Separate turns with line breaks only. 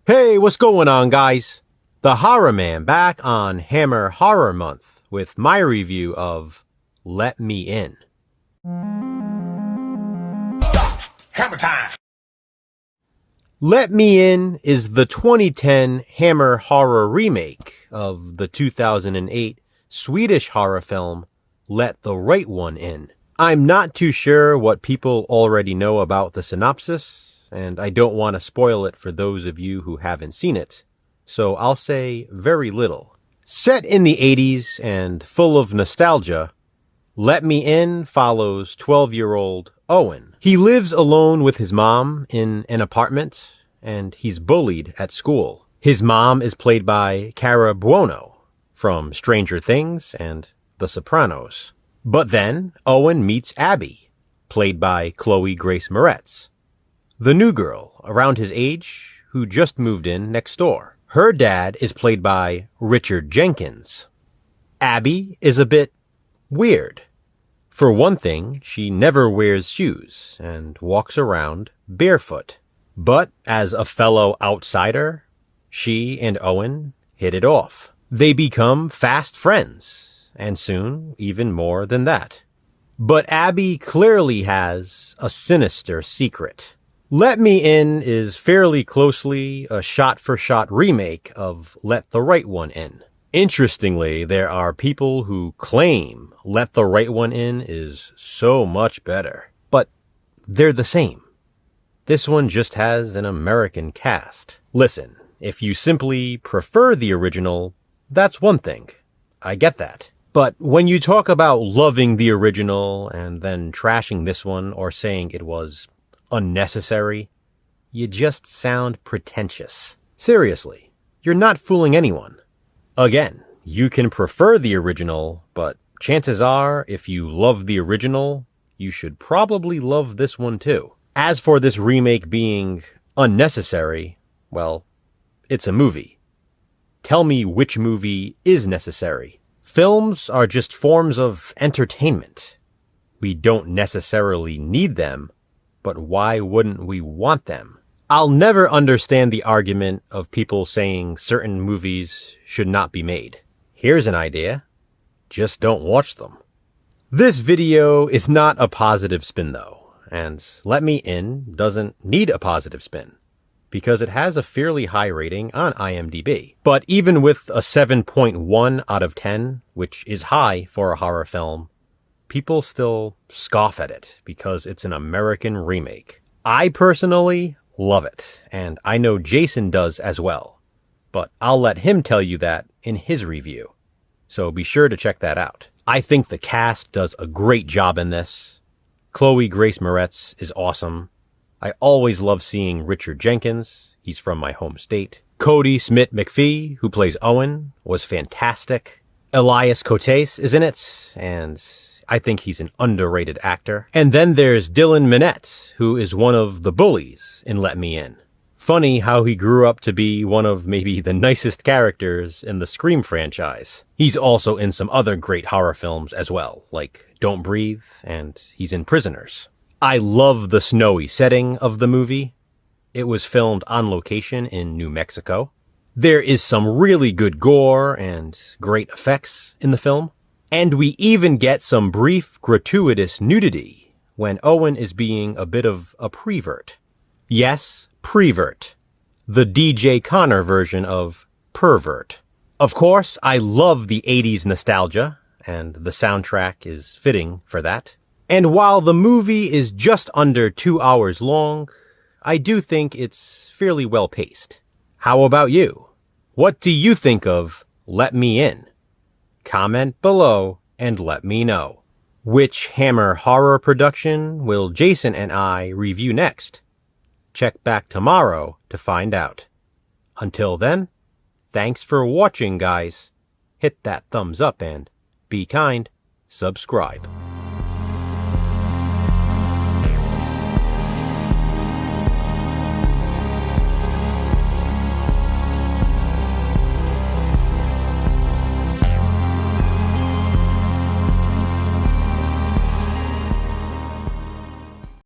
Hey, what's going on, guys? TheHORRORman back on Hammer Horror Month with my review of Let Me In.
Stop! Hammer time!
Let Me In is the 2010 Hammer horror remake of the 2008 Swedish horror film Let the Right One In. I'm not too sure what people already know about the synopsis, and I don't want to spoil it for those of you who haven't seen it, so I'll say very little. Set in the 80s and full of nostalgia, Let Me In follows 12-year-old Owen. He lives alone with his mom in an apartment, and he's bullied at school. His mom is played by Cara Buono from Stranger Things and The Sopranos. But then Owen meets Abby, played by Chloe Grace Moretz, the new girl around his age who just moved in next door. Her dad is played by Richard Jenkins. Abby is a bit weird. For one thing, she never wears shoes and walks around barefoot. But as a fellow outsider, she and Owen hit it off. They become fast friends, and soon even more than that. But Abby clearly has a sinister secret. Let Me In is fairly closely a shot-for-shot remake of Let the Right One In. Interestingly, there are people who claim Let the Right One In is so much better, but they're the same. This one just has an American cast. Listen, if you simply prefer the original, that's one thing. I get that. But when you talk about loving the original and then trashing this one or saying it was unnecessary, you just sound pretentious. Seriously, you're not fooling anyone. Again, you can prefer the original, but chances are, if you love the original, you should probably love this one too. As for this remake being unnecessary, well, it's a movie. Tell me which movie is necessary. Films are just forms of entertainment. We don't necessarily need them, but why wouldn't we want them? I'll never understand the argument of people saying certain movies should not be made. Here's an idea. Just don't watch them. This video is not a positive spin though, and Let Me In doesn't need a positive spin, because it has a fairly high rating on IMDb. But even with a 7.1 out of 10, which is high for a horror film, people still scoff at it because it's an American remake. I personally love it, and I know Jason does as well, but I'll let him tell you that in his review, so be sure to check that out. I think the cast does a great job in this. Chloe Grace Moretz is awesome. I always love seeing Richard Jenkins. He's from my home state. Cody Smith-McPhee, who plays Owen, was fantastic. Elias Coates is in it, and I think he's an underrated actor. And then there's Dylan Minnette, who is one of the bullies in Let Me In. Funny how he grew up to be one of maybe the nicest characters in the Scream franchise. He's also in some other great horror films as well, like Don't Breathe, and he's in Prisoners. I love the snowy setting of the movie. It was filmed on location in New Mexico. There is some really good gore and great effects in the film. And we even get some brief, gratuitous nudity when Owen is being a bit of a prevert. Yes, prevert. The DJ Connor version of pervert. Of course, I love the 80s nostalgia, and the soundtrack is fitting for that. And while the movie is just under 2 hours long, I do think it's fairly well paced. How about you? What do you think of Let Me In? Comment below and let me know. Which Hammer horror production will Jason and I review next? Check back tomorrow to find out. Until then, thanks for watching, guys. Hit that thumbs up and be kind. Subscribe.